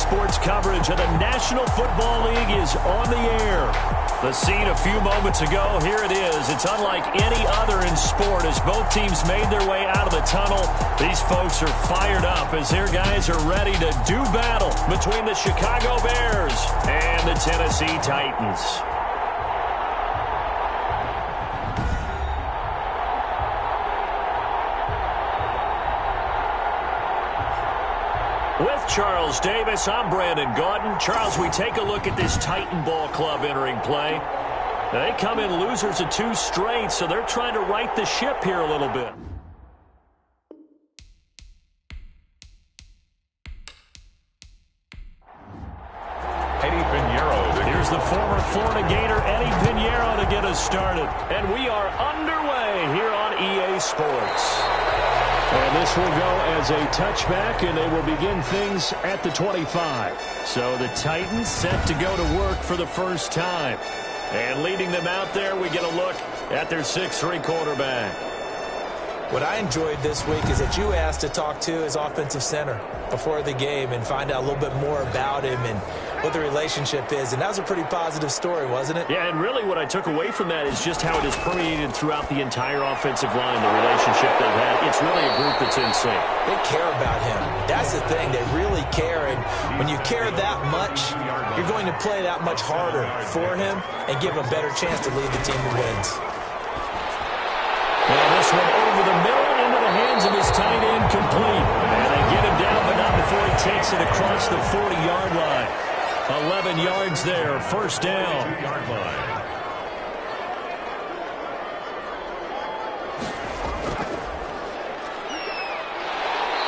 Sports coverage of the National Football League is on the air. The scene a few moments ago, here it is. It's unlike any other in sport as both teams made their way out of the tunnel. These folks are fired up as their guys are ready to do battle between the Chicago Bears and the Tennessee Titans. With Charles Davis, I'm Brandon Gaudin. Charles, we take a look at this Titan Ball Club entering play. They come in losers of 2 straight, so they're trying to right the ship here a little bit. Here's the former Florida Gator, Eddie Pinheiro, to get us started. And we are underway here on EA Sports. And this will go as a touchback, and they will begin things at the 25. So the Titans set to go to work for the first time. And leading them out there, we get a look at their 6'3" quarterback. What I enjoyed this week is that you asked to talk to his offensive center before the game and find out a little bit more about him and what the relationship is. And that was a pretty positive story, wasn't it? Yeah, and really what I took away from that is just how it has permeated throughout the entire offensive line, the relationship they've had. It's really a group that's in sync. They care about him. That's the thing. They really care. And when you care that much, you're going to play that much harder for him and give him a better chance to lead the team to wins. Well, this one over the middle into the hands of his tight end, complete. And they get him down, but not before he takes it across the 40-yard line. 11 yards there, first down.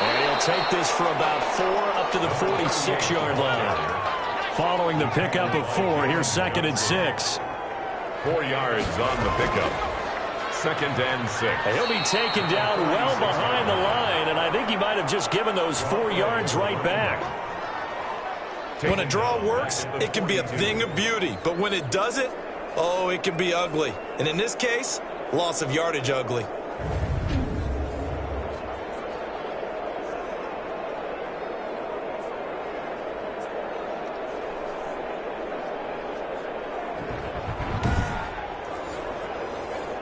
And he'll take this for about 4 up to the 46-yard line. Following the pickup of 4, here's 2nd and 6. 4 yards on the pickup. 2nd and 6. And he'll be taken down well behind the line, and I think he might have just given those 4 yards right back. When a draw works, it can be a thing of beauty. But when it doesn't, oh, it can be ugly. And in this case, loss of yardage ugly.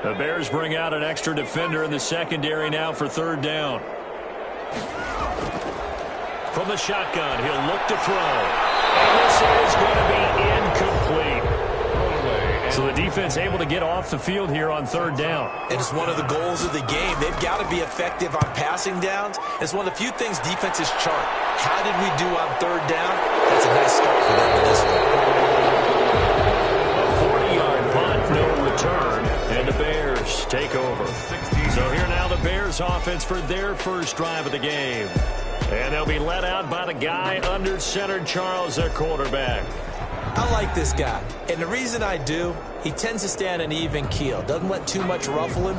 The Bears bring out an extra defender in the secondary now for 3rd down. From the shotgun, he'll look to throw. And this is going to be incomplete. So the defense able to get off the field here on 3rd down. And it's one of the goals of the game. They've got to be effective on passing downs. It's one of the few things defenses chart. How did we do on 3rd down? That's a nice start for them in this one. A 40-yard punt, no return, and the Bears take over. So here now the Bears offense for their first drive of the game. And they'll be led out by the guy under center, Charles, their quarterback. I like this guy. And the reason I do, he tends to stay on an even keel. Doesn't let too much ruffle him.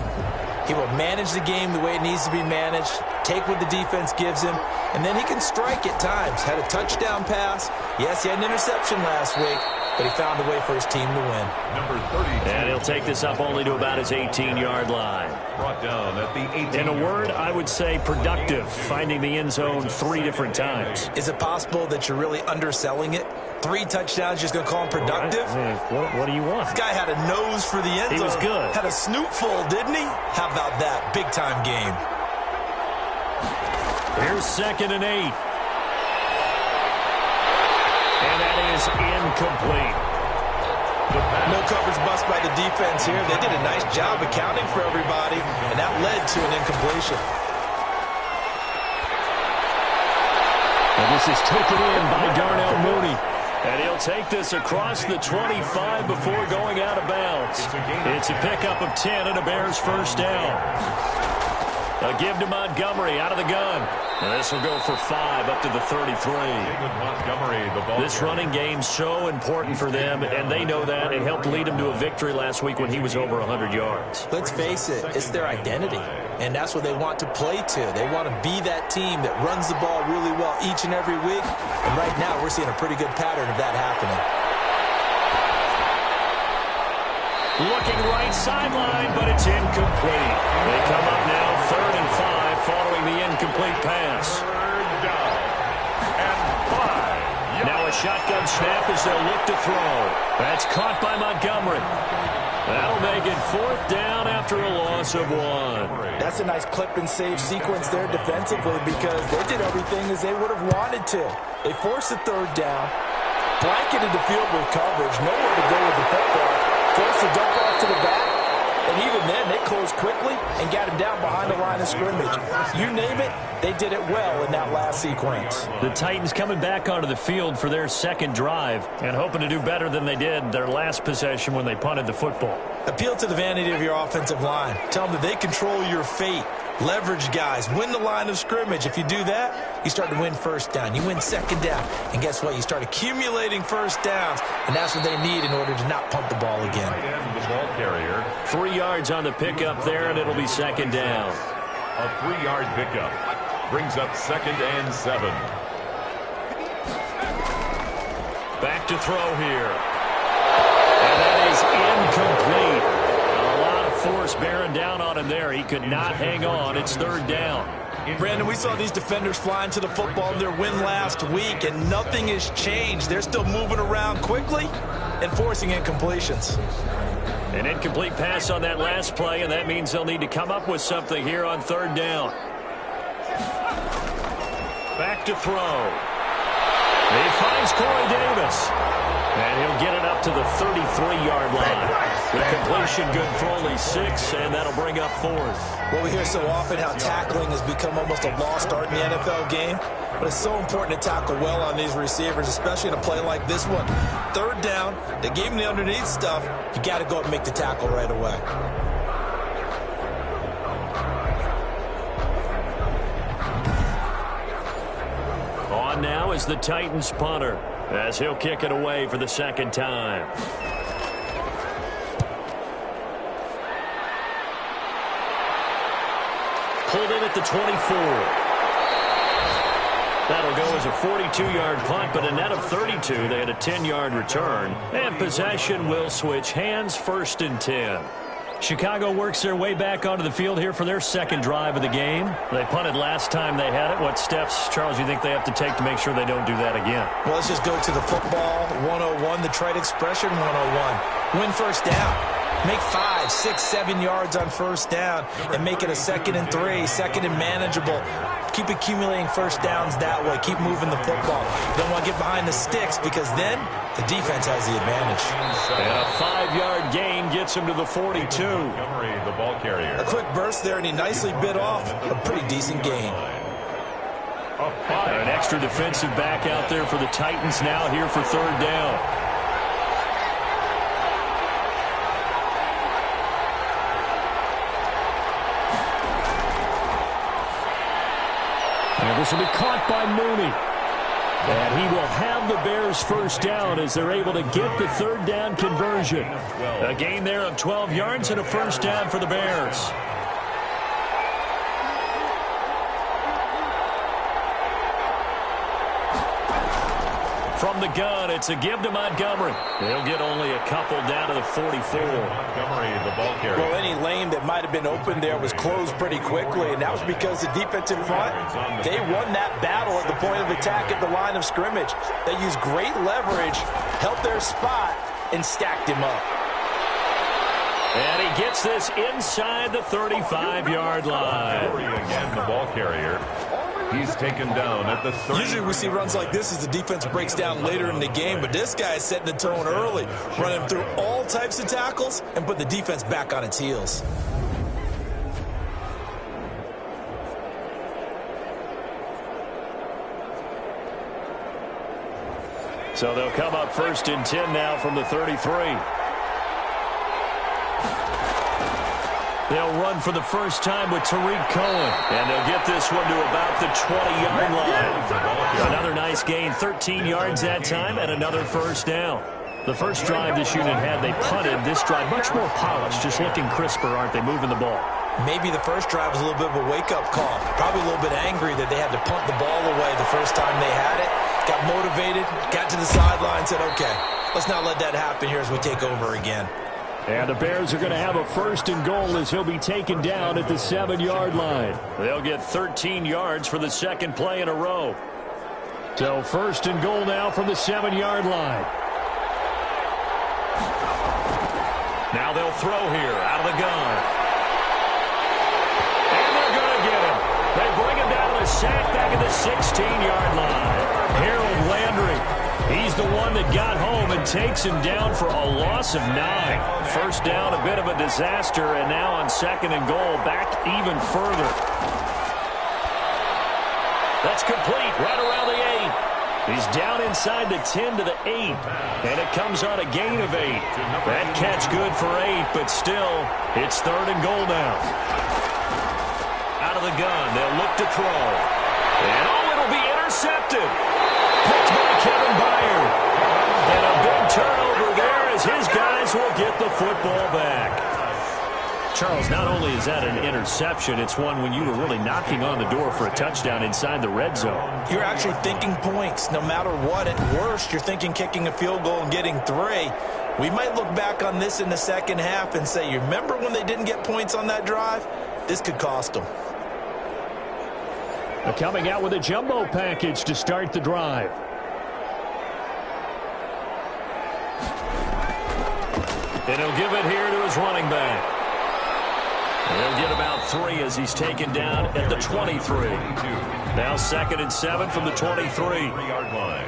He will manage the game the way it needs to be managed, take what the defense gives him, and then he can strike at times. Had a touchdown pass. Yes, he had an interception last week, but he found a way for his team to win. Number 30. And he'll take this up only to about his 18-yard line. Brought down at the 18. In a word, I would say productive, finding the end zone 3 different times. Is it possible that you're really underselling it? 3 touchdowns, just going to call him productive? What do you want? This guy had a nose for the end zone. He was good. Had a snootful, didn't he? How about that? Big-time game. Here's 2nd and 8. And that is incomplete. No coverage bust by the defense here. They did a nice job accounting for everybody, and that led to an incompletion. And this is taken in by Darnell Mooney. And he'll take this across the 25 before going out of bounds. It's a pickup of 10 and a Bears first down. A give to Montgomery out of the gun. And this will go for 5 up to the 33. This running game so important for them, and they know that. It helped lead them to a victory last week when he was over 100 yards. Let's face it, it's their identity, and that's what they want to play to. They want to be that team that runs the ball really well each and every week, and right now we're seeing a pretty good pattern of that happening. Looking right sideline, but it's incomplete. They come up now 3rd and 5 following the incomplete pass. 3rd down and 5 shotgun snap as they'll look to throw. That's caught by Montgomery. That'll make it 4th down after a loss of 1. That's a nice clip and save sequence there defensively because they did everything as they would have wanted to. They forced the 3rd down, blanketed the field with coverage, nowhere to go with the football, forced the dump off to the back, and even then they closed quickly and got him down behind the line of scrimmage. You name it, they did it well in that last sequence. The Titans coming back onto the field for their 2nd drive and hoping to do better than they did their last possession when they punted the football. Appeal to the vanity of your offensive line. Tell them that they control your fate. Leverage guys. Win the line of scrimmage. If you do that, you start to win 1st down. You win 2nd down. And guess what? You start accumulating 1st downs. And that's what they need in order to not punt the ball again. The ball carrier. 3 yards on the pickup there, and it'll be 2nd down. A 3-yard pickup brings up 2nd and 7. Back to throw here. And that is incomplete. A lot of force bearing down on him there. He could not hang on. It's 3rd down. Brandon, we saw these defenders flying to the football in their win last week, and nothing has changed. They're still moving around quickly and forcing incompletions. An incomplete pass on that last play, and that means they'll need to come up with something here on 3rd down. Back to throw. He finds Corey Davis. And he'll get it up to the 33-yard line. The completion good for only 6, and that'll bring up 4th. Well, we hear so often how tackling has become almost a lost art in the NFL game. But it's so important to tackle well on these receivers, especially in a play like this one. 3rd down, they gave him the underneath stuff. You got to go and make the tackle right away. On now is the Titans punter, as he'll kick it away for the 2nd time. Pulled in at the 24. That'll go as a 42-yard punt, but a net of 32. They had a 10-yard return. And possession will switch hands, 1st and 10. Chicago works their way back onto the field here for their 2nd drive of the game. They punted last time they had it. What steps, Charles, do you think they have to take to make sure they don't do that again? Well, let's just go to the football 101, the trade expression 101. Win 1st down. Make 5, 6, 7 yards on 1st down and make it a 2nd and 3, 2nd and manageable. Keep accumulating 1st downs that way. Keep moving the football. You don't want to get behind the sticks because then the defense has the advantage. And a 5-yard gain gets him to the 42. Montgomery, the ball carrier. A quick burst there, and he nicely bit off a pretty decent gain. An extra defensive back out there for the Titans now here for 3rd down. And this will be caught by Mooney. And he will have the Bears 1st down as they're able to get the 3rd down conversion. A gain there of 12 yards and a 1st down for the Bears. From the gun, it's a give to Montgomery. They'll get only a couple down to the 44. Montgomery, the ball carrier. Well, any lane that might have been open there was closed pretty quickly, and that was because the defensive front, they won that battle at the point of attack at the line of scrimmage. They used great leverage, held their spot, and stacked him up. And he gets this inside the 35-yard line. Again, the ball carrier. He's taken down at the 30. Usually we see runs like this as the defense breaks down later in the game, but this guy is setting the tone early, running through all types of tackles and put the defense back on its heels. So they'll come up 1st and 10 now from the 33. They'll run for the first time with Tariq Cohen. And they'll get this one to about the 20-yard line. Another nice gain, 13 yards that time, and another 1st down. The first drive this unit had, they punted. This drive, much more polished, just looking crisper, aren't they, moving the ball? Maybe the first drive was a little bit of a wake-up call. Probably a little bit angry that they had to punt the ball away the first time they had it. Got motivated, got to the sideline, said, okay, let's not let that happen here as we take over again. And the Bears are going to have a 1st and goal as he'll be taken down at the 7-yard line. They'll get 13 yards for the 2nd play in a row. So first and goal now from the 7-yard line. Now they'll throw here out of the gun. And they're going to get him. They bring him down to the sack back at the 16-yard line. Harold Landry, he's the one that got home and takes him down for a loss of 9. First down, a bit of a disaster, and now on second and goal, back even further. That's complete right around the 8. He's down inside the 10 to the 8, and it comes on a gain of 8. That catch good for 8, but still, it's third and goal now. Out of the gun, they'll look to throw. And it'll be intercepted. Picked by Kevin Byard. And a big turnover there as his guys will get the football back. Charles, not only is that an interception, it's one when you were really knocking on the door for a touchdown inside the red zone. You're actually thinking points. No matter what, at worst, you're thinking kicking a field goal and getting 3. We might look back on this in the second half and say, you remember when they didn't get points on that drive? This could cost them. They're coming out with a jumbo package to start the drive. And he'll give it here to his running back. He'll get about 3 as he's taken down at the 23. Now second and 7 from the 23. 3-yard line.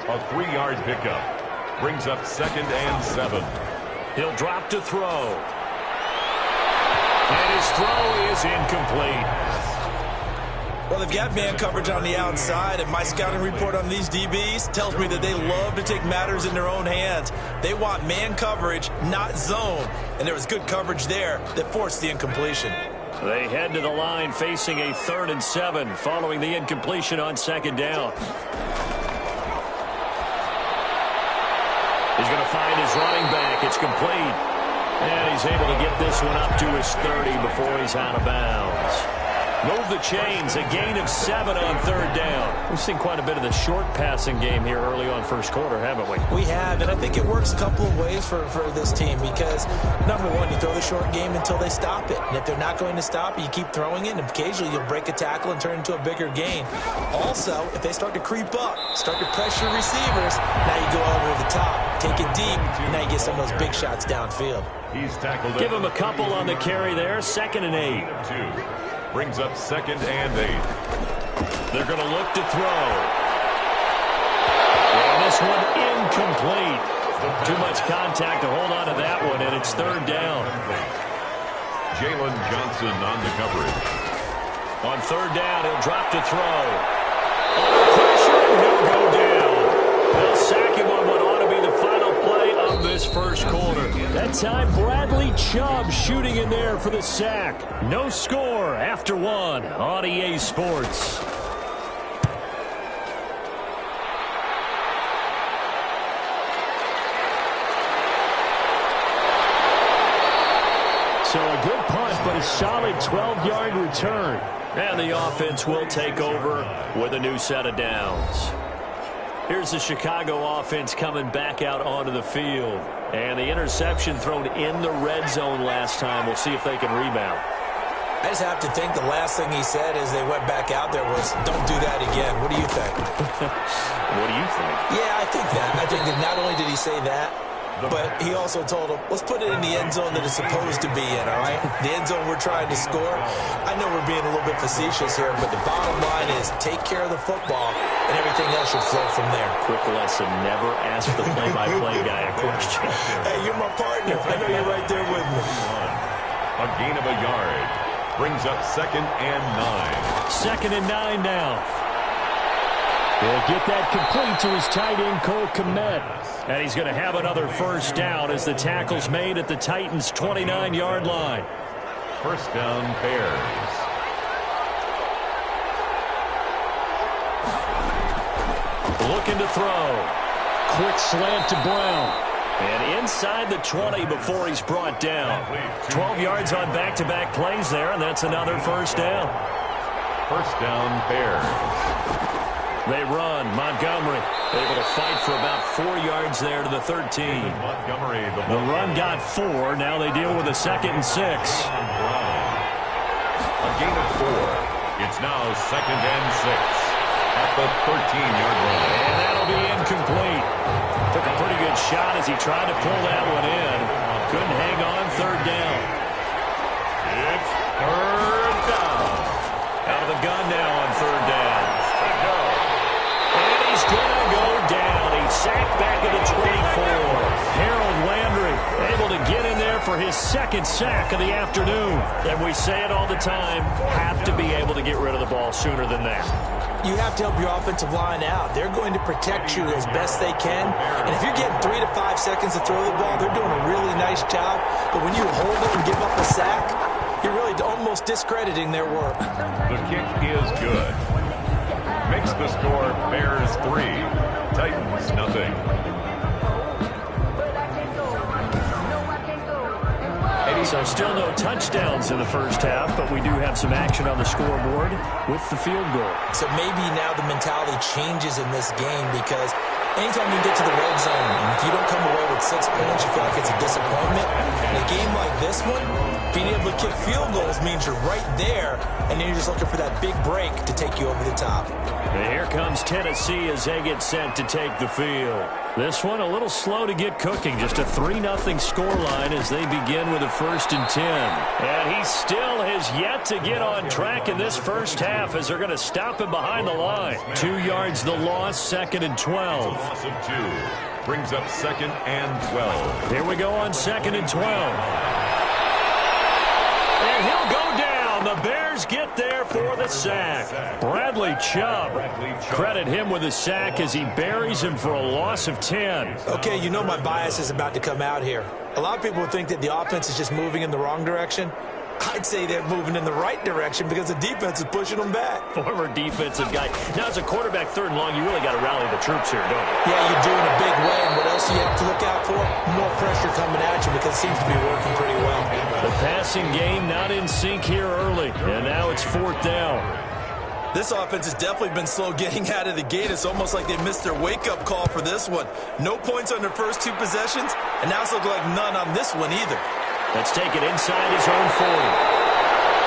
A 3-yard pickup. Brings up second and 7. He'll drop to throw. And his throw is incomplete. Well, they've got man coverage on the outside, and my scouting report on these DBs tells me that they love to take matters in their own hands. They want man coverage, not zone. And there was good coverage there that forced the incompletion. They head to the line facing a 3rd and 7 following the incompletion on second down. He's going to find his running back. It's complete. And he's able to get this one up to his 30 before he's out of bounds. Move the chains, a gain of 7 on third down. We've seen quite a bit of the short passing game here early on first quarter, haven't we? We have, and I think it works a couple of ways for this team because, number one, you throw the short game until they stop it. And if they're not going to stop it, you keep throwing it, and occasionally you'll break a tackle and turn it into a bigger gain. Also, if they start to creep up, start to pressure receivers, now you go over the top, take it deep, and now you get some of those big shots downfield. He's tackled. Give him a couple on the carry there, second and 8. 2. Brings up second and 8. They're going to look to throw. And this one incomplete. Too much contact to hold on to that one, and it's third down. Jalen Johnson on the coverage. On third down, he'll drop to throw. Under pressure, and he'll go down. They'll sack him on what ought to be the final play of this first quarter. That time, Bradley Chubb shooting in there for the sack. No score after 1 on EA Sports. So a good punt, but a solid 12-yard return. And the offense will take over with a new set of downs. Here's the Chicago offense coming back out onto the field. And the interception thrown in the red zone last time. We'll see if they can rebound. I just have to think the last thing he said as they went back out there was, don't do that again. What do you think? What do you think? Yeah, I think that. I think that not only did he say that, but he also told him, let's put it in the end zone that it's supposed to be in, all right? The end zone we're trying to score. I know we're being a little bit facetious here, but the bottom line is take care of the football, and everything else should flow from there. Quick lesson, never ask the play-by-play guy a question. Hey, you're my partner. I know you're right there with me. A gain of a yard. Brings up second and 9. Second and 9 now. He'll get that complete to his tight end, Cole Kmet. And he's going to have another first down as the tackle's made at the Titans' 29-yard line. First down, Bears. Looking to throw. Quick slant to Brown. And inside the 20 before he's brought down. 12 yards on back-to-back plays there, and that's another first down. First down, Bears. They run. Montgomery able to fight for about 4 yards there to the 13. Montgomery, the run got 4. Now they deal with a second and 6. A gain of 4. It's now second and 6. at the 13-yard line. And that'll be incomplete. Took a pretty good shot as he tried to pull that one in. Couldn't hang on, third down. It's third down. Out of the gun now on third down. And he's going to go down. He's sacked back at the 24. Harold Landry able to get in there for his second sack of the afternoon. And we say it all the time, have to be able to get rid of the ball sooner than that. You have to help your offensive line out. They're going to protect you as best they can. And if you're getting 3 to 5 seconds to throw the ball, they're doing a really nice job. But when you hold it and give up a sack, you're really almost discrediting their work. The kick is good. Makes the score Bears 3, Titans nothing. So still no touchdowns in the first half, but we do have some action on the scoreboard with the field goal. So maybe now the mentality changes in this game because anytime you get to the red zone, and if you don't come away with 6 points, you feel like it's a disappointment. In a game like this one, being able to kick field goals means you're right there, and then you're just looking for that big break to take you over the top. And here comes Tennessee as they get set to take the field. This one a little slow to get cooking. Just a 3-0 scoreline as they begin with a 1st and 10. And he still has yet to get on track in this first half as they're going to stop him behind the line. 2 yards the loss, 2nd and 12. A loss of 2 brings up 2nd and 12. Here we go on 2nd and 12. And he'll go down. The Bears get there for the sack. Bradley Chubb. Credit him with a sack as he buries him for a loss of 10. Okay, you know my bias is about to come out here. A lot of people think that the offense is just moving in the wrong direction. I'd say they're moving in the right direction because the defense is pushing them back. Former defensive guy. Now, as a quarterback, 3rd and long, you really got to rally the troops here, don't you? Yeah, you do in a big way. And what else do you have to look out for? More pressure coming at you because it seems to be working pretty well. The passing game not in sync here early, and now it's 4th down. This offense has definitely been slow getting out of the gate. It's almost like they missed their wake-up call for this one. No points on their first 2 possessions, and now it's looking like none on this one either. Let's take it inside his own 40.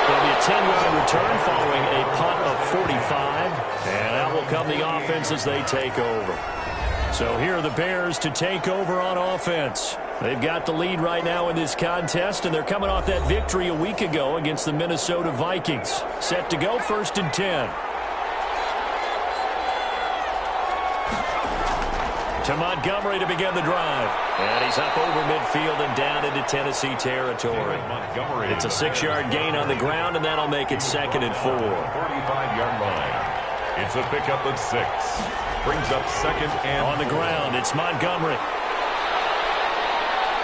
There'll be a 10-yard return following a punt of 45, and out will come the offense as they take over. So here are the Bears to take over on offense. They've got the lead right now in this contest, and they're coming off that victory a week ago against the Minnesota Vikings. Set to go, 1st and 10. To Montgomery to begin the drive. And he's up over midfield and down into Tennessee territory. It's a 6-yard gain on the ground, and that'll make it 2nd and 4. 45-yard line. It's a pickup of 6. Brings up 2nd and on the ground, it's Montgomery.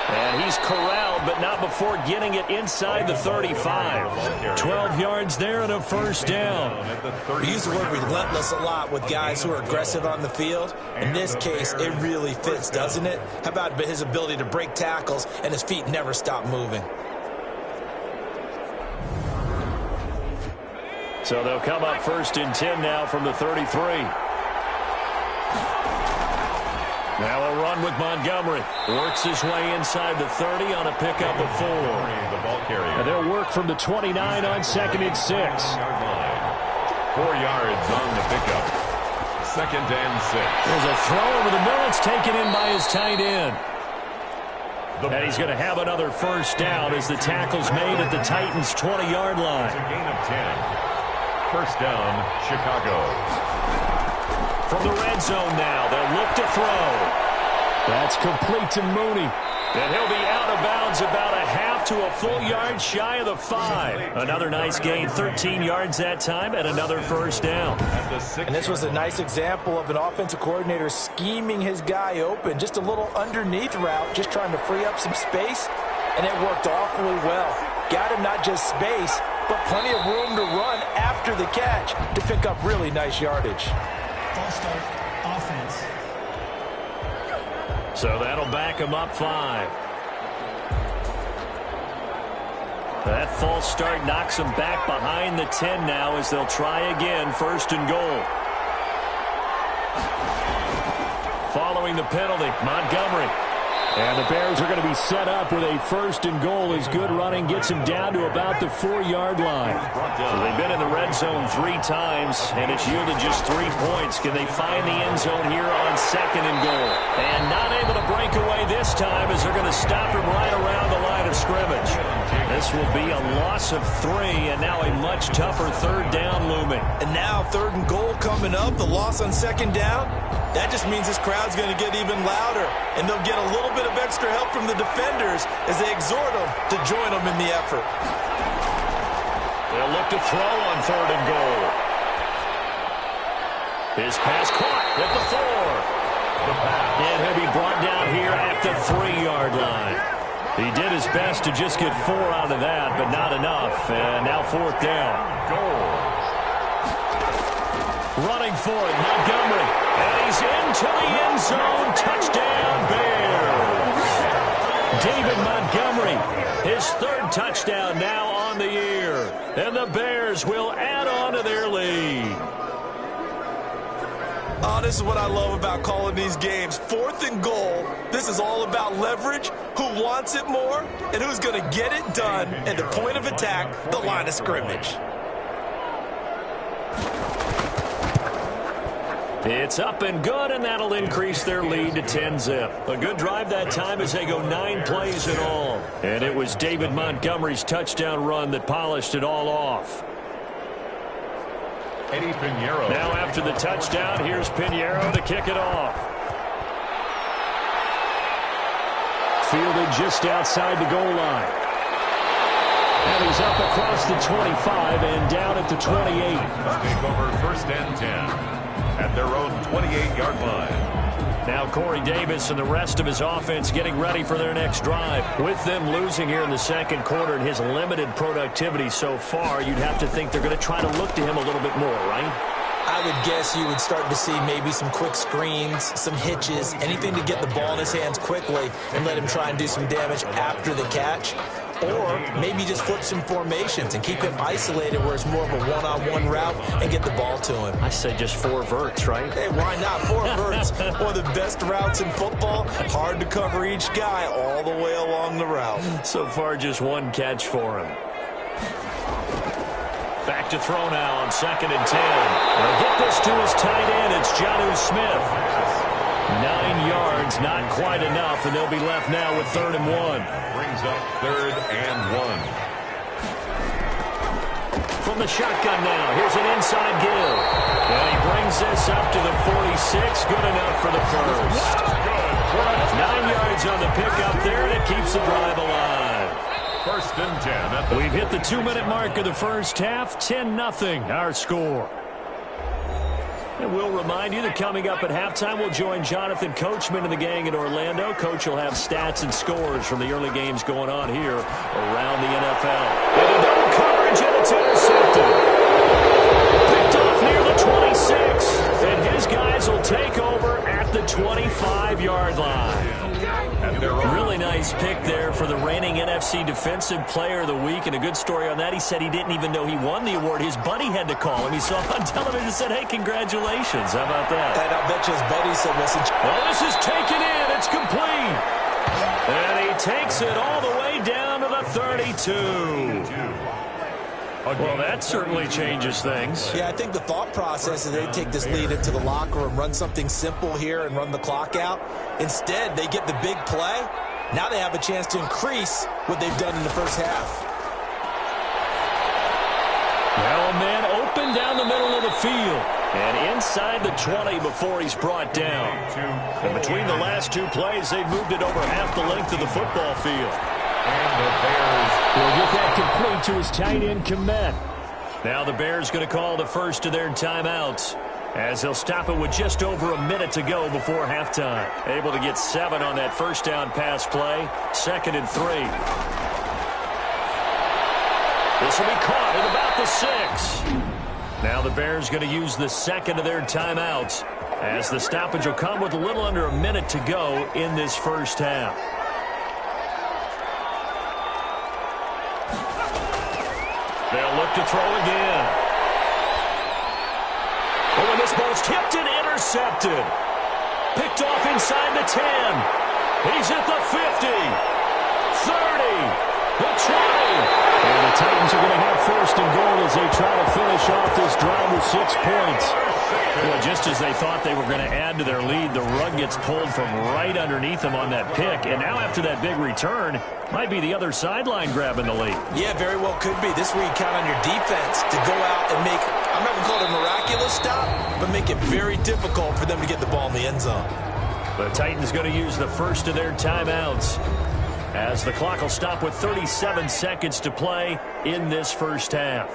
And he's corralled, but not before getting it inside the 35. 12 yards there and a 1st down. We use the word relentless a lot with guys who are aggressive on the field. In this case, it really fits, doesn't it? How about his ability to break tackles and his feet never stop moving? So they'll come up 1st and 10 now from the 33. Now a run with Montgomery. Works his way inside the 30 on a pickup of 4. And they'll work from the 29 on 2nd and 6. 4 yards on the pickup. 2nd and 6. There's a throw over the middle. It's taken in by his tight end. And he's going to have another 1st down as the tackle's made at the Titans' 20-yard line. It's a gain of 10. 1st down, Chicago. From the red zone now, they'll look to throw. That's complete to Mooney. And he'll be out of bounds about a half to a full yard shy of the 5. Another nice gain, 13 yards that time, and another 1st down. And this was a nice example of an offensive coordinator scheming his guy open. Just a little underneath route, just trying to free up some space, and it worked awfully well. Got him not just space, but plenty of room to run after the catch to pick up really nice yardage. False start, offense. So that'll back him up 5. That false start knocks him back behind the 10 now as they'll try again, 1st and goal. Following the penalty, Montgomery. And the Bears are going to be set up with a 1st and goal as good running gets them down to about the 4-yard line. So they've been in the red zone 3 times, and it's yielded just 3 points. Can they find the end zone here on 2nd and goal? And not able to break away this time as they're going to stop him right around the line of scrimmage. This will be a loss of 3, and now a much tougher 3rd down looming. And now 3rd and goal coming up, the loss on 2nd down. That just means this crowd's going to get even louder, and they'll get a little bit of extra help from the defenders as they exhort them to join them in the effort. They'll look to throw on 3rd and goal. His pass caught at the 4. And he'll be brought down here at the 3-yard line. He did his best to just get 4 out of that, but not enough. And now 4th down. Goal. Running for it, Montgomery. And he's into the end zone. Touchdown, Bears. David Montgomery, his 3rd touchdown now on the year. And the Bears will add on to their lead. Oh, this is what I love about calling these games. 4th and goal. This is all about leverage, who wants it more, and who's going to get it done at the point of attack, the line of scrimmage. It's up and good, and that'll increase their lead to 10-zip. A good drive that time as they go 9 plays in all. And it was David Montgomery's touchdown run that polished it all off. Eddie Pinheiro. Now after the touchdown, here's Pinheiro to kick it off. Fielded just outside the goal line. And he's up across the 25 and down at the 28. Take over 1st and 10 at their own 28-yard line. Now Corey Davis and the rest of his offense getting ready for their next drive. With them losing here in the 2nd quarter and his limited productivity so far, you'd have to think they're going to try to look to him a little bit more, right? I would guess you would start to see maybe some quick screens, some hitches, anything to get the ball in his hands quickly and let him try and do some damage after the catch. Or maybe just flip some formations and keep him isolated where it's more of a one-on-one route and get the ball to him. I said just 4 verts, right? Hey, why not? 4 verts, one of the best routes in football. Hard to cover each guy all the way along the route. So far, just 1 catch for him. Back to throw now on 2nd and 10. They'll get this to his tight end. It's Jonnu Smith. 9 yards, not quite enough, and they'll be left now with 3rd and 1. Brings up 3rd and 1. From the shotgun now, here's an inside give. And he brings this up to the 46. Good enough for the 1st. 9 yards on the pickup there, and it keeps the drive alive. 1st and 10. We've hit the 2-minute mark of the first half. 10-0 our score. And we'll remind you that coming up at halftime, we'll join Jonathan Coachman and the gang in Orlando. Coach will have stats and scores from the early games going on here around the NFL. And a double coverage, and it's intercepted. Picked off near the 26. And his guys will take over at the 25-yard line. Really nice pick there for the reigning NFC Defensive Player of the Week, and a good story on that. He said he didn't even know he won the award. His buddy had to call him. He saw him on television and said, hey, congratulations. How about that? And I bet you his buddy said, listen. Well, this is taken in. It's complete. And he takes it all the way down to the 32. Well, that certainly changes things. Yeah, I think the thought process is they take this lead into the locker room, run something simple here and run the clock out. Instead, they get the big play. Now they have a chance to increase what they've done in the first half. Well, a man open down the middle of the field and inside the 20 before he's brought down. And between the last 2 plays, they've moved it over half the length of the football field. And the Bears will get that complete to his tight end, Kmet. Now the Bears going to call the first of their timeouts as they'll stop it with just over a minute to go before halftime. Able to get 7 on that first down pass play. 2nd and 3. This will be caught at about the 6. Now the Bears going to use the 2nd of their timeouts as the stoppage will come with a little under a minute to go in this first half. They'll look to throw again. Oh, and this ball's tipped and intercepted. Picked off inside the 10. He's at the 50, 30, the 20. And the Titans are going to have first and goal as they try to finish off this drive with 6 points. Well, just as they thought they were going to add to their lead, the rug gets pulled from right underneath them on that pick. And now after that big return, might be the other sideline grabbing the lead. Yeah, very well could be. This is where you count on your defense to go out and make, I'm not going to call it a miraculous stop, but make it very difficult for them to get the ball in the end zone. The Titans going to use the first of their timeouts as the clock will stop with 37 seconds to play in this first half.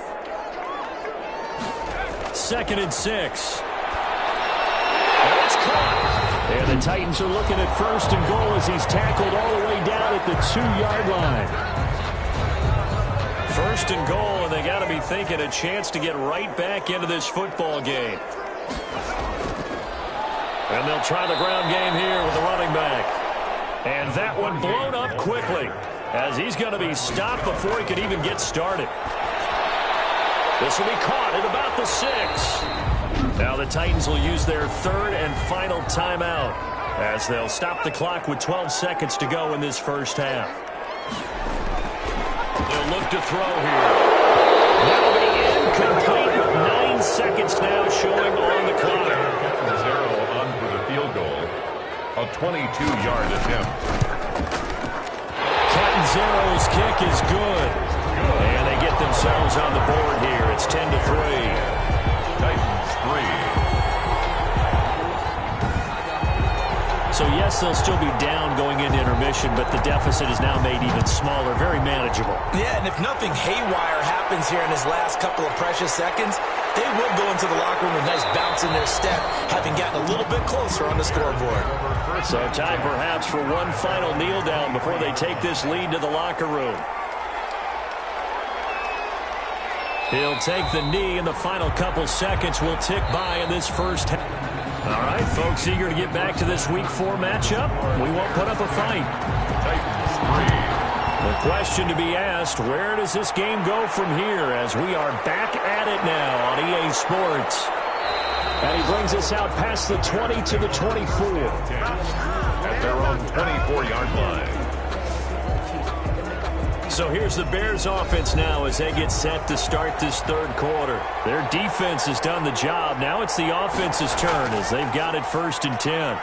2nd and 6. That's caught. And the Titans are looking at first and goal as he's tackled all the way down at the 2-yard line. First and goal, and they got to be thinking a chance to get right back into this football game. And they'll try the ground game here with the running back. And that one blown up quickly as he's going to be stopped before he can even get started. This will be caught at about the 6. Now the Titans will use their 3rd and final timeout as they'll stop the clock with 12 seconds to go in this first half. They'll look to throw here. That'll be incomplete with 9 seconds now showing on the clock. Zero on for the field goal. A 22-yard attempt. Catanzaro's kick is good. And they get themselves on the board here. It's 10-3. Titans 3. So, yes, they'll still be down going into intermission, but the deficit is now made even smaller, very manageable. Yeah, and if nothing haywire happens here in his last couple of precious seconds, they will go into the locker room with a nice bounce in their step, having gotten a little bit closer on the scoreboard. So time perhaps for one final kneel down before they take this lead to the locker room. He'll take the knee, and the final couple seconds will tick by in this first half. All right, folks, eager to get back to this Week 4 matchup. We won't put up a fight. Titans 3. The question to be asked, where does this game go from here as we are back at it now on EA Sports? And he brings us out past the 20 to the 24. At their own 24-yard line. So here's the Bears offense now as they get set to start this third quarter. Their defense has done the job. Now it's the offense's turn as they've got it 1st and 10.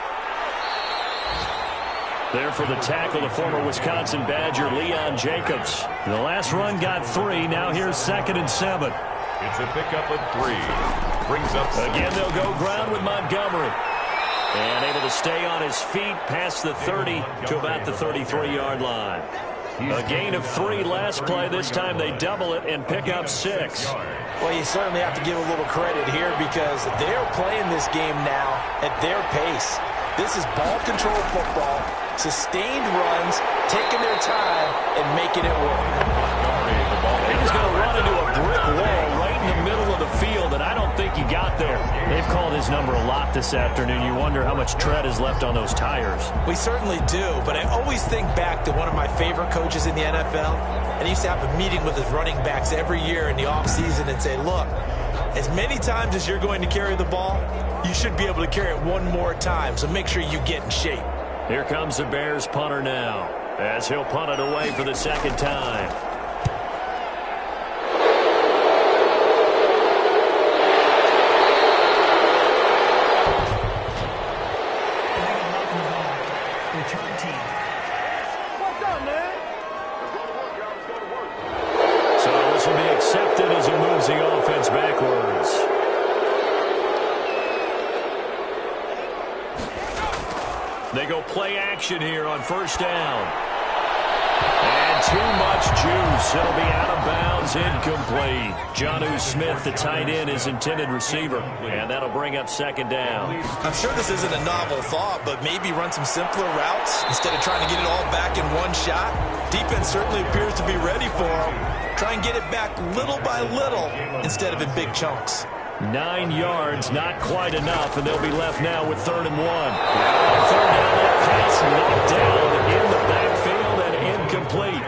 There for the tackle, the former Wisconsin Badger, Leon Jacobs. The last run got 3. Now here's 2nd and 7. It's a pickup of 3. Brings up 7. Again, they'll go ground with Montgomery. And able to stay on his feet past the 30 to about the 33-yard line. A gain of 3 last play. This time they double it and pick up 6. Well, you certainly have to give a little credit here because they're playing this game now at their pace. This is ball control football, sustained runs, taking their time, and making it work. He's going to run into a brick wall right in the middle of the field, and I don't think he got there. They've called his number a lot this afternoon. You wonder how much tread is left on those tires. We certainly do, but I always think back to one of my favorite coaches in the NFL, and he used to have a meeting with his running backs every year in the offseason and say, look, as many times as you're going to carry the ball, you should be able to carry it one more time, so make sure you get in shape. Here comes the Bears punter now, as he'll punt it away for the 2nd time. Return team. What's up, man? So this will be accepted as he moves the offense backwards. They go play action here on 1st down. And too much juice. It'll be out of bounds, incomplete. Jonnu Smith, the tight end, his intended receiver. And that'll bring up 2nd down. I'm sure this isn't a novel thought, but maybe run some simpler routes instead of trying to get it all back in one shot. Defense certainly appears to be ready for them. Try and get it back little by little instead of in big chunks. 9 yards, not quite enough, and they'll be left now with 3rd and 1. 3rd down, that pass knocked down in the backfield and incomplete.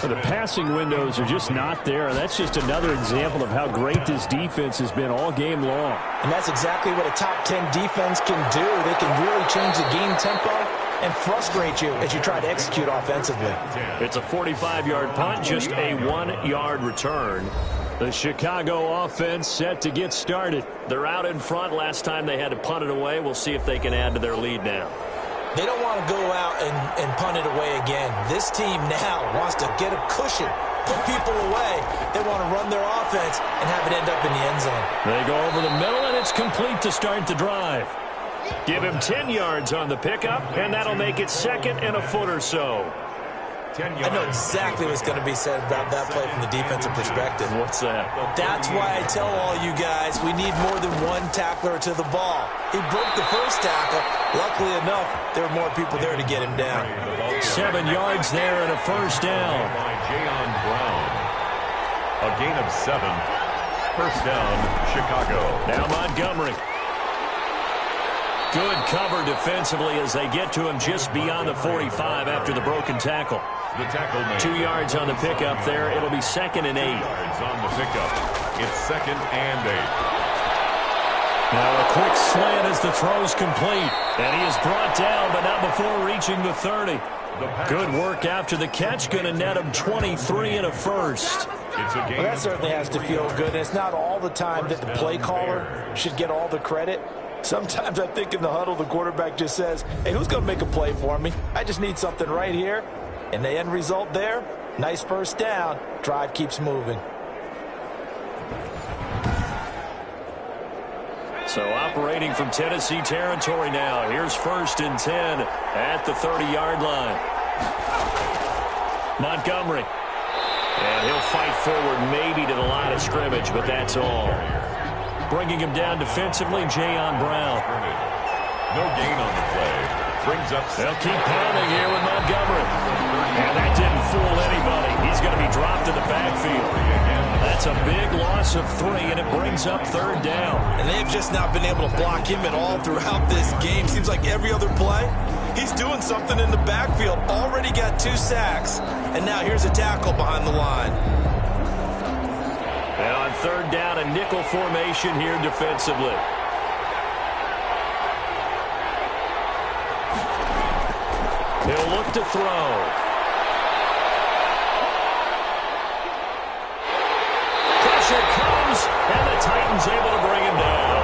The passing windows are just not there. That's just another example of how great this defense has been all game long. And that's exactly what a top 10 defense can do. They can really change the game tempo and frustrate you as you try to execute offensively. It's a 45-yard punt, just a 1-yard return. The Chicago offense set to get started. They're out in front. Last time they had to punt it away. We'll see if they can add to their lead now. They don't want to go out and punt it away again. This team now wants to get a cushion, put people away. They want to run their offense and have it end up in the end zone. They go over the middle, and it's complete to start the drive. Give him 10 yards on the pickup, and that'll make it second and a foot or so. I know exactly what's going to be said about that play from the defensive perspective. What's that? That's why I tell all you guys we need more than one tackler to the ball. He broke the first tackle. Luckily enough, there were more people there to get him down. 7 yards there and a first down. By Jayon Brown. A gain of 7. First down, Chicago. Now Montgomery. Good cover defensively as they get to him just beyond the 45 after the broken tackle. The tackle made. 2 yards on the pickup there. It'll be second and 8. 2 yards on the pickup. It's second and 8. Now a quick slant as the throw's complete. And he is brought down, but not before reaching the 30. Good work after the catch. Going to net him 23 and a first. It's a game. Well, that certainly has to feel good. And it's not all the time that the play caller should get all the credit. Sometimes I think in the huddle, the quarterback just says, hey, who's going to make a play for me? I just need something right here. And the end result there, nice first down. Drive keeps moving. So operating from Tennessee territory now. Here's first and 10 at the 30-yard line. Montgomery. And he'll fight forward maybe to the line of scrimmage, but that's all. Bringing him down defensively, Jayon Brown. No gain on the play. Brings up. They'll keep pounding here with Montgomery. And that didn't fool anybody. He's going to be dropped in the backfield. That's a big loss of 3, and it brings up third down. And they've just not been able to block him at all throughout this game. Seems like every other play, he's doing something in the backfield. Already got 2 sacks. And now here's a tackle behind the line. And on third down, a nickel formation here defensively. He'll look to throw. Pressure comes, and the Titans able to bring him down.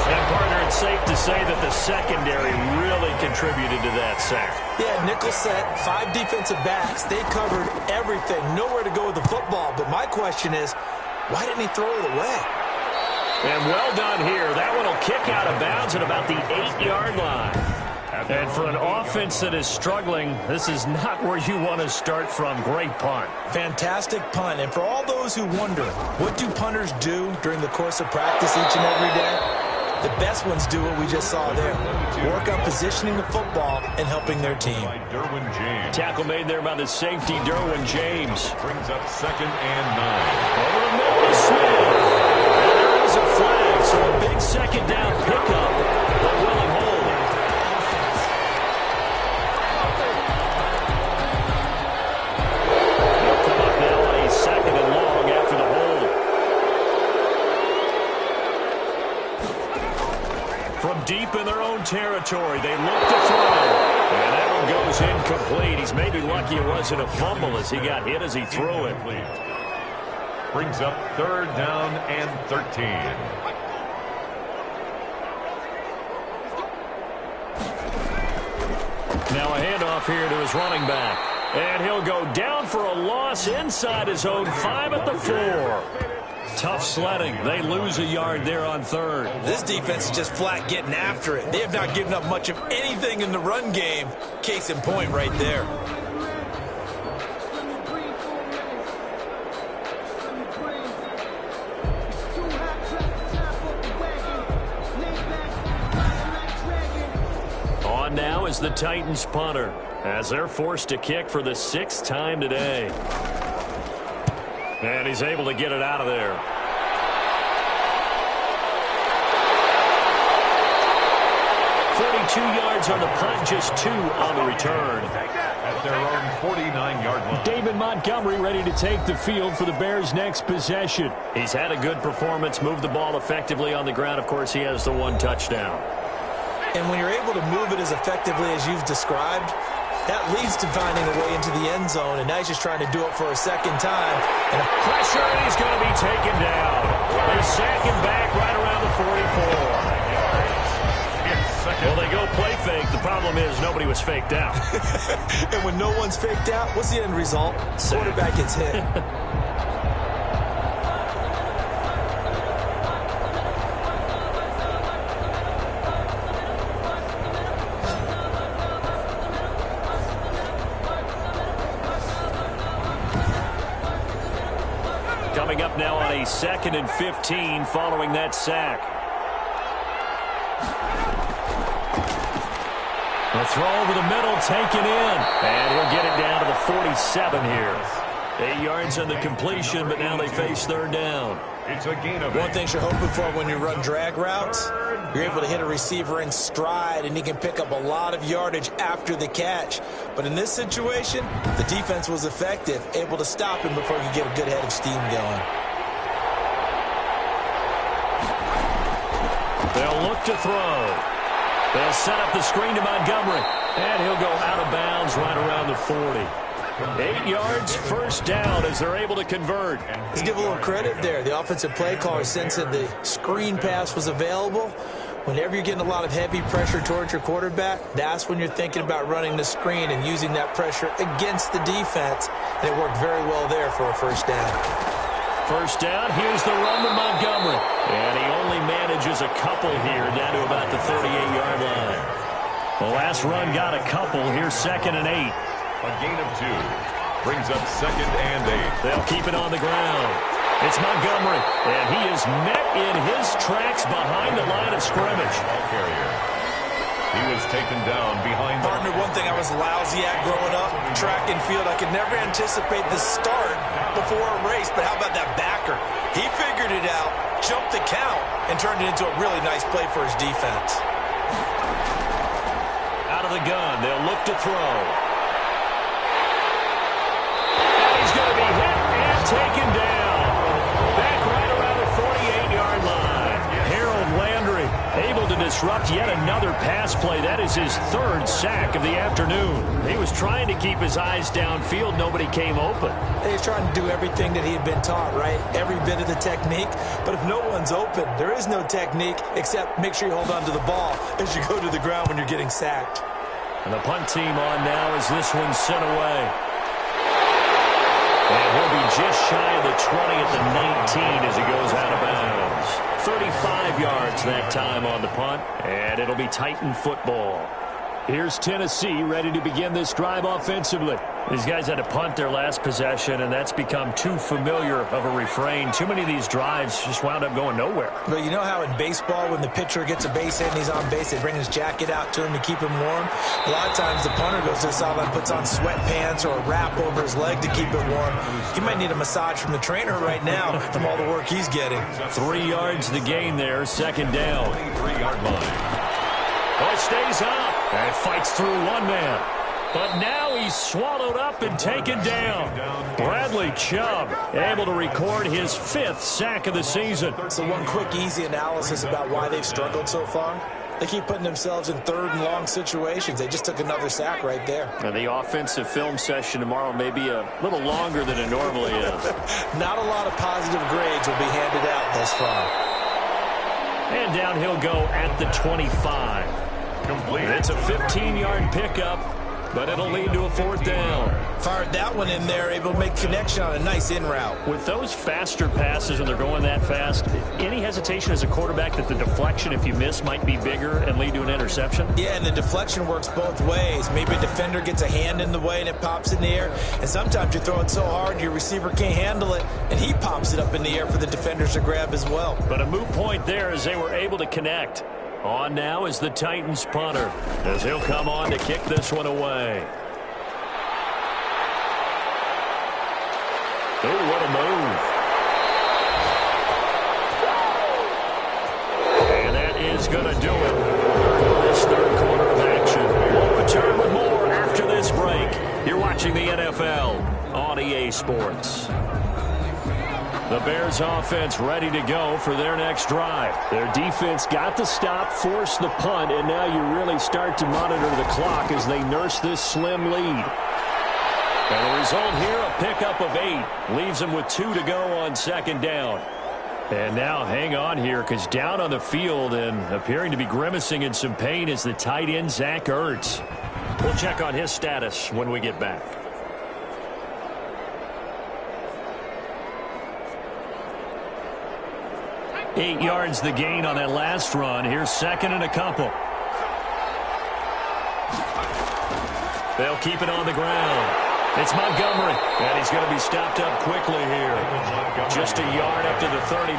And, partner, it's safe to say that the secondary really contributed to that sack. Yeah, nickel set, 5 defensive backs. They covered everything. Nowhere to go with the football. But my question is, why didn't he throw it away? And well done here. That one will kick out of bounds at about the 8-yard line. And for an offense that is struggling, this is not where you want to start from. Great punt. Fantastic punt. And for all those who wonder, what do punters do during the course of practice each and every day? The best ones do what we just saw there. Work on positioning the football and helping their team. Tackle made there by the safety, Derwin James. Brings up second and 9. Over the middle to Smith. And there is a flag, so a big second down pickup, but will it hold? They'll come up now on a second and long after the hold. From deep in their own territory, they look to throw. And that one goes incomplete. He's maybe lucky it wasn't a fumble as he got hit as he threw it. Brings up third down and 13. Now a handoff here to his running back. And he'll go down for a loss inside his own 5 at the 4. Tough sledding. They lose a yard there on third. This defense is just flat getting after it. They have not given up much of anything in the run game. Case in point right there. On now is the Titans punter as they're forced to kick for the 6th time today. And he's able to get it out of there. Yards on the punt, just 2 on the return. At their own 49-yard line. David Montgomery ready to take the field for the Bears' next possession. He's had a good performance, moved the ball effectively on the ground. Of course, he has the 1 touchdown. And when you're able to move it as effectively as you've described, that leads to finding a way into the end zone, and now he's just trying to do it for a second time. And pressure, and he's going to be taken down. They sack him back right around the 44. Well, they go play fake. The problem is nobody was faked out. And when no one's faked out, what's the end result? Quarterback gets hit. Coming up now on a 2nd and 15 following that sack. The throw over the middle, taken in. And he'll get it down to the 47 here. 8 yards on the completion, but now they face 3rd down. It's a gain of One thing you're hoping for when you run drag routes, you're able to hit a receiver in stride, and he can pick up a lot of yardage after the catch. But in this situation, the defense was effective, able to stop him before he could get a good head of steam going. They'll look to throw. They'll set up the screen to Montgomery. And he'll go out of bounds right around the 40. 8 yards, 1st down as they're able to convert. Let's give a little credit there. The offensive play caller sensed that the screen pass was available. Whenever you're getting a lot of heavy pressure towards your quarterback, that's when you're thinking about running the screen and using that pressure against the defense. And it worked very well there for a 1st down. 1st down, here's the run to Montgomery. And he only manages a couple here down to about the 38-yard line. The last run got a couple. Here's 2nd and 8. A gain of 2. Brings up 2nd and 8. They'll keep it on the ground. It's Montgomery. And he is met in his tracks behind the line of scrimmage. He was taken down behind the... Partner, one thing I was lousy at growing up, track and field, I could never anticipate the start before a race, but how about that backer? He figured it out, jumped the count, and turned it into a really nice play for his defense. Out of the gun, they'll look to throw. And he's going to be hit and taken down. Back right around the 48-yard line. Harold Landry able to disrupt yet another pass play. That is his 3rd sack of the afternoon. He was trying to keep his eyes downfield. Nobody came open. He was trying to do everything that he had been taught, right? Every bit of the technique. But if no one's open, there is no technique except make sure you hold on to the ball as you go to the ground when you're getting sacked. And the punt team on now as this one's sent away. And he'll be just shy of the 20 at the 19 as he goes out of bounds. 35 yards that time on the punt, and it'll be Titan football. Here's Tennessee ready to begin this drive offensively. These guys had to punt their last possession, and that's become too familiar of a refrain. Too many of these drives just wound up going nowhere. But you know how in baseball, when the pitcher gets a base hit and he's on base, they bring his jacket out to him to keep him warm? A lot of times the punter goes to the sideline, puts on sweatpants or a wrap over his leg to keep it warm. He might need a massage from the trainer right now from all the work he's getting. 3 yards to gain there, 2nd down. 3-yard line. Oh, it stays up and fights through one man. But now he's swallowed up and taken down. Bradley Chubb able to record his 5th sack of the season. So one quick, easy analysis about why they've struggled so far. They keep putting themselves in 3rd and long situations. They just took another sack right there. And the offensive film session tomorrow may be a little longer than it normally is. Not a lot of positive grades will be handed out thus far. And down he'll go at the 25. Complete. It's a 15-yard pickup, but it'll lead to a 4th down. Fired that one in there, able to make connection on a nice in route. With those faster passes when they're going that fast, any hesitation as a quarterback that the deflection, if you miss, might be bigger and lead to an interception? Yeah, and the deflection works both ways. Maybe a defender gets a hand in the way and it pops in the air. And sometimes you throw it so hard your receiver can't handle it, and he pops it up in the air for the defenders to grab as well. But a moot point there as they were able to connect. On now is the Titans punter as he'll come on to kick this one away. Oh, what a move. And that is going to do it for this 3rd quarter of action. We'll return with more after this break. You're watching the NFL on EA Sports. The Bears offense ready to go for their next drive. Their defense got the stop, forced the punt, and now you really start to monitor the clock as they nurse this slim lead. And the result here, a pickup of 8. Leaves them with 2 to go on second down. And now hang on here, because down on the field and appearing to be grimacing in some pain is the tight end, Zach Ertz. We'll check on his status when we get back. Eight yards the gain on that last run. Here's second and a couple. They'll keep it on the ground. It's Montgomery, and he's going to be stopped up quickly here. Just a yard up to the 39.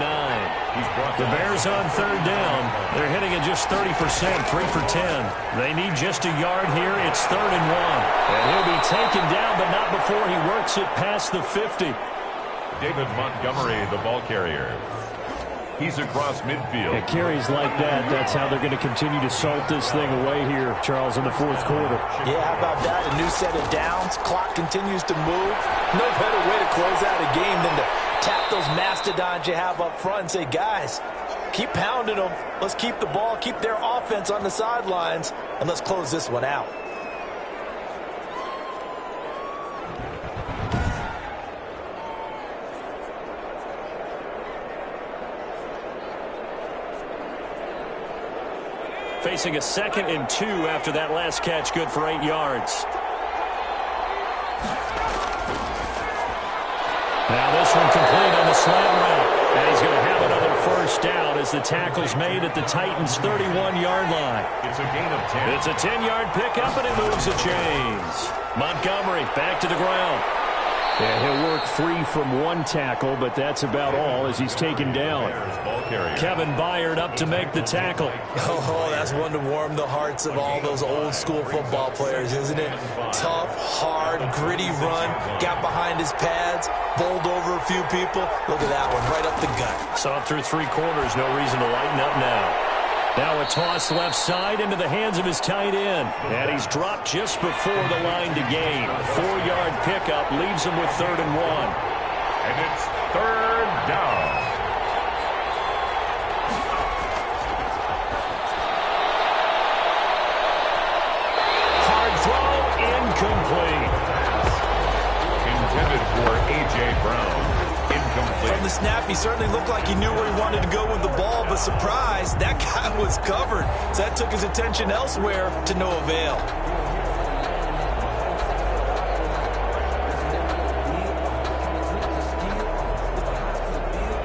The Bears on third down. They're hitting at just 30%, 3 for 10. They need just a yard here. It's 3rd and 1. And he'll be taken down, but not before he works it past the 50. David Montgomery, the ball carrier. He's across midfield. It carries like that. That's how they're going to continue to salt this thing away here, Charles, in the fourth quarter. Yeah, how about that? A new set of downs. Clock continues to move. No better way to close out a game than to tap those mastodons you have up front and say, guys, keep pounding them. Let's keep the ball, keep their offense on the sidelines, and let's close this one out. Facing a 2nd and 2 after that last catch, good for 8 yards. Now this one complete on the slant route. And he's going to have another first down as the tackle's made at the Titans' 31-yard line. It's a gain of 10. It's a 10-yard pickup, and it moves the chains. Montgomery back to the ground. Yeah, he'll work free from one tackle, but that's about all as he's taken down. Kevin Byard up to make the tackle. Oh, that's one to warm the hearts of all those old-school football players, isn't it? Tough, hard, gritty run, got behind his pads, bowled over a few people. Look at that one, right up the gut. Saw it through 3 quarters, no reason to lighten up now. Now a toss left side into the hands of his tight end. And he's dropped just before the line to gain. 4-yard pickup leaves him with 3rd and 1. And it's 3rd down. Hard throw, incomplete. Intended for A.J. Brown. Incomplete. From the snap, he certainly looked like he knew where he wanted to go with the ball, but surprise, that guy was covered. So that took his attention elsewhere to no avail.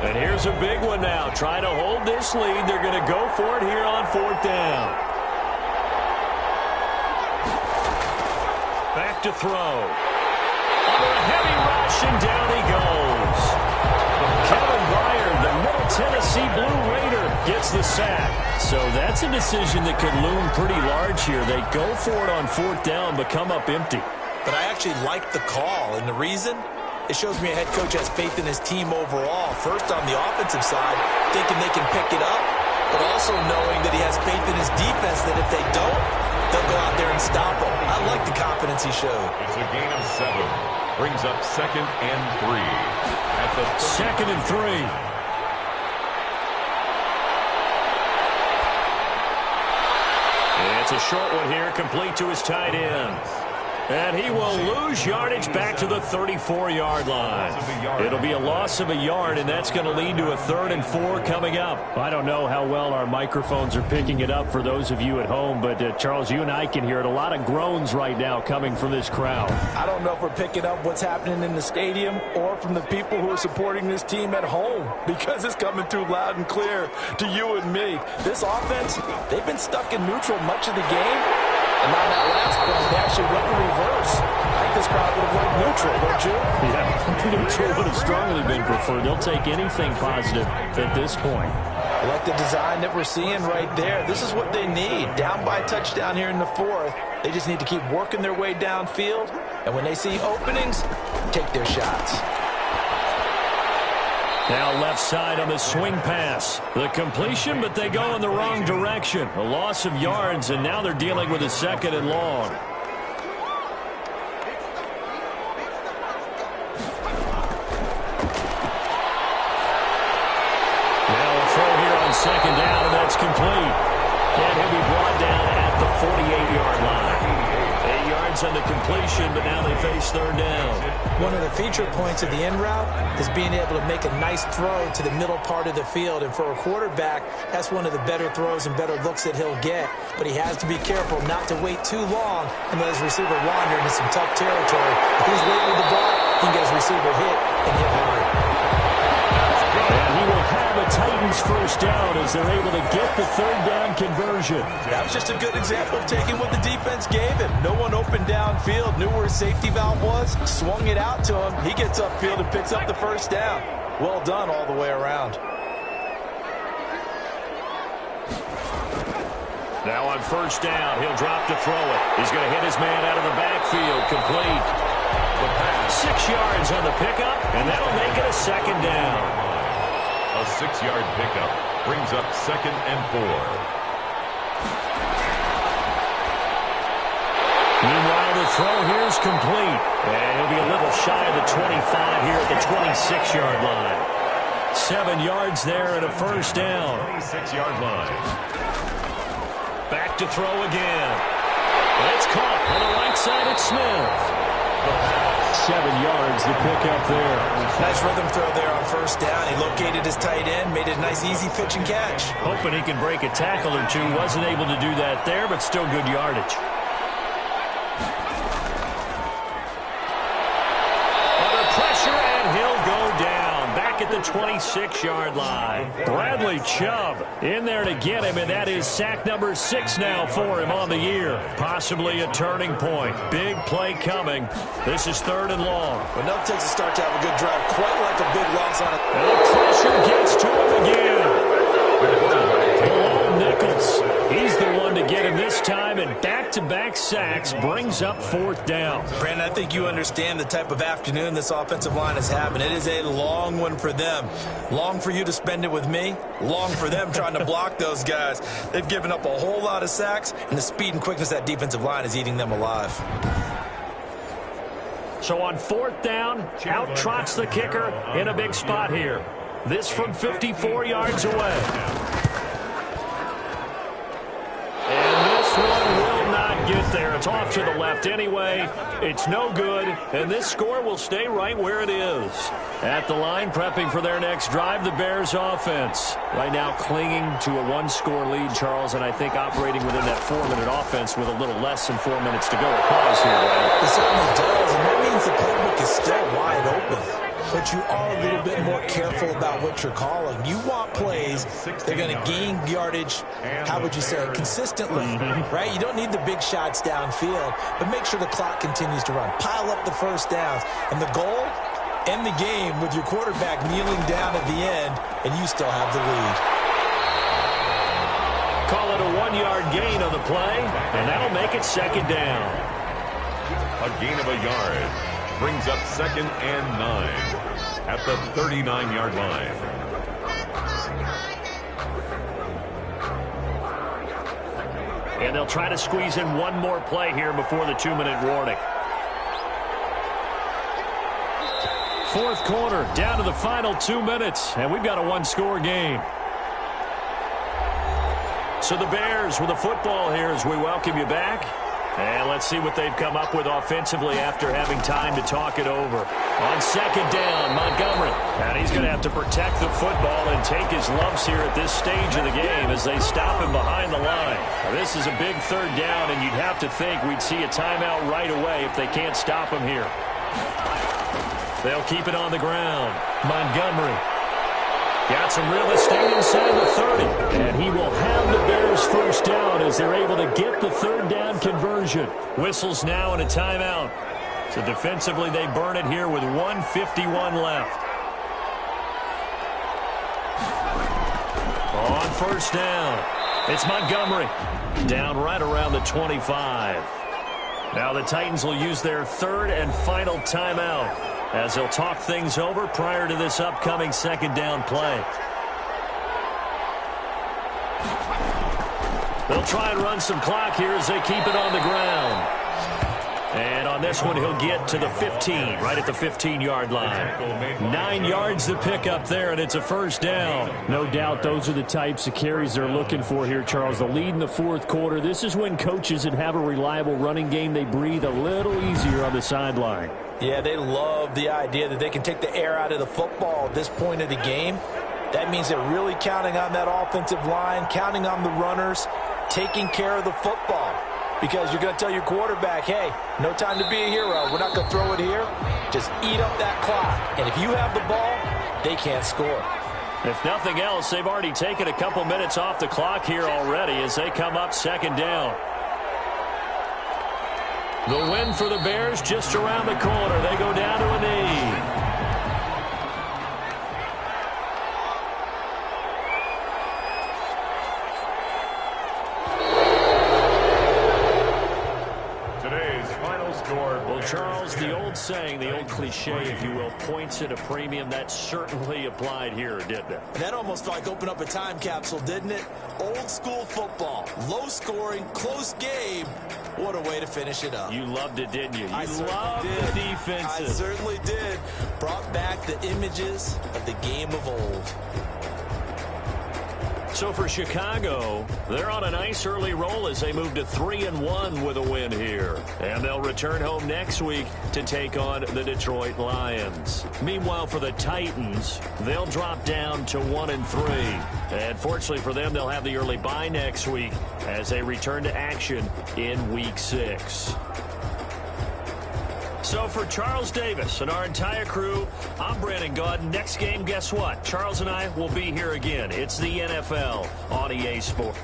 And here's a big one now. Trying to hold this lead. They're going to go for it here on 4th down. Back to throw. Under a heavy rush, and down he goes. Kevin Byard, the Middle Tennessee Blue Raider, gets the sack. So that's a decision that could loom pretty large here. They go for it on 4th down, but come up empty. But I actually like the call, and the reason? It shows me a head coach has faith in his team overall. First on the offensive side, thinking they can pick it up, but also knowing that he has faith in his defense that if they don't, they'll go out there and stop him. I like the confidence he showed. It's a gain of 7. Brings up 2nd and 3. At the 2nd and 3. It's a short one here, complete to his tight end. And he will lose yardage back to the 34-yard line. It'll be a loss of a yard, and that's going to lead to a 3rd and 4 coming up. I don't know how well our microphones are picking it up for those of you at home, but Charles, you and I can hear it. A lot of groans right now coming from this crowd. I don't know if we're picking up what's happening in the stadium or from the people who are supporting this team at home, because it's coming through loud and clear to you and me. This offense, they've been stuck in neutral much of the game. And on that last point, they actually went in reverse. I think this crowd would have went neutral, don't you? Yeah, neutral would have strongly been preferred. They'll take anything positive at this point. I like the design that we're seeing right there. This is what they need. Down by a touchdown here in the 4th. They just need to keep working their way downfield. And when they see openings, take their shots. Now left side on the swing pass. The completion, but they go in the wrong direction. A loss of yards, and now they're dealing with a 2nd and long. 48-yard line. 8 yards on the completion, but now they face third down. One of the feature points of the in route is being able to make a nice throw to the middle part of the field. And for a quarterback, that's one of the better throws and better looks that he'll get. But he has to be careful not to wait too long and let his receiver wander into some tough territory. If he's waiting with the ball, he can get his receiver hit and hit hard. And he will have a Titans first down as they're able to get the third down conversion. That was just a good example of taking what the defense gave him. No one opened downfield, knew where his safety valve was, swung it out to him. He gets upfield and picks up the first down. Well done all the way around. Now on first down, he'll drop to throw it. He's going to hit his man out of the backfield, complete. The pass, 6 yards on the pickup, and that'll make it a second down. A 6-yard pickup brings up 2nd and 4. Meanwhile, the throw here is complete. And he'll be a little shy of the 25 here at the 26-yard line. 7 yards there and a first down. 26-yard line. Back to throw again. And it's caught on the right side at Smith. 7 yards the pickup there. Nice rhythm throw there on first down. He located his tight end, made it a nice easy pitch and catch. Hoping he can break a tackle or two. Wasn't able to do that there, but still good yardage. Under pressure, and he'll go down. Back at the 26-yard line. Bradley Chubb in there to get him, and that is sack number 6 now for him on the year. Possibly a turning point. Big play coming. This is 3rd and long. But enough takes a start to have a good drive, quite like a big loss on it. And the pressure gets to him again. Bilal Nichols. He's the one to get him this time, and back-to-back sacks brings up 4th down. Brandon, I think you understand the type of afternoon this offensive line is having. It is a long one for them. Long for you to spend it with me. Long for them trying to block those guys. They've given up a whole lot of sacks, and the speed and quickness of that defensive line is eating them alive. So on 4th down, out trots the kicker in a big spot here. This from 54 yards away. And this one will not get there. It's off to the left anyway. It's no good, and this score will stay right where it is. At the line, prepping for their next drive, the Bears offense. Right now clinging to a 1-score lead, Charles, and I think operating within that 4-minute offense with a little less than 4 minutes to go. Applies here, right? It certainly does, and that means the playbook is still wide open. But you are a little bit more careful about what you're calling. You want plays that are going to gain yardage, how would you say, consistently, right? You don't need the big shots downfield, but make sure the clock continues to run. Pile up the first downs. And the goal, end the game with your quarterback kneeling down at the end, and you still have the lead. Call it a 1-yard gain on the play, and that'll make it 2nd down. A gain of a yard brings up 2nd and 9 at the 39-yard line. And they'll try to squeeze in one more play here before the 2-minute warning. 4th quarter, down to the final 2 minutes, and we've got a 1-score game. So the Bears with the football here as we welcome you back. And let's see what they've come up with offensively after having time to talk it over. On 2nd down, Montgomery. And he's going to have to protect the football and take his lumps here at this stage of the game as they stop him behind the line. Now, this is a big 3rd down, and you'd have to think we'd see a timeout right away if they can't stop him here. They'll keep it on the ground. Montgomery. Got some real estate inside the 30. And he will have the Bears first down as they're able to get the 3rd down conversion. Whistles now and a timeout. So defensively they burn it here with 1:51 left. On first down, it's Montgomery. Down right around the 25. Now the Titans will use their 3rd and final timeout as they'll talk things over prior to this upcoming 2nd down play. They'll try and run some clock here as they keep it on the ground. And on this one, he'll get to the 15, right at the 15-yard line. 9 yards to pick up there, and it's a first down. No doubt those are the types of carries they're looking for here, Charles. The lead in the fourth quarter. This is when coaches that have a reliable running game, they breathe a little easier on the sideline. Yeah, they love the idea that they can take the air out of the football at this point of the game. That means they're really counting on that offensive line, counting on the runners, taking care of the football. Because you're going to tell your quarterback, hey, no time to be a hero. We're not going to throw it here. Just eat up that clock. And if you have the ball, they can't score. If nothing else, they've already taken a couple minutes off the clock here already as they come up second down. The win for the Bears just around the corner. They go down to a knee. Charles, the old saying, the old cliche, if you will, points at a premium. That certainly applied here, didn't it? That almost like opened up a time capsule, didn't it? Old school football, low scoring, close game. What a way to finish it up. You loved it, didn't you? I loved the defenses. I certainly did. Brought back the images of the game of old. So for Chicago, they're on a nice early roll as they move to 3-1 with a win here. And they'll return home next week to take on the Detroit Lions. Meanwhile, for the Titans, they'll drop down to 1-3. And fortunately for them, they'll have the early bye next week as they return to action in Week 6. So for Charles Davis and our entire crew, I'm Brandon Gaudin. Next game, guess what? Charles and I will be here again. It's the NFL on EA Sports.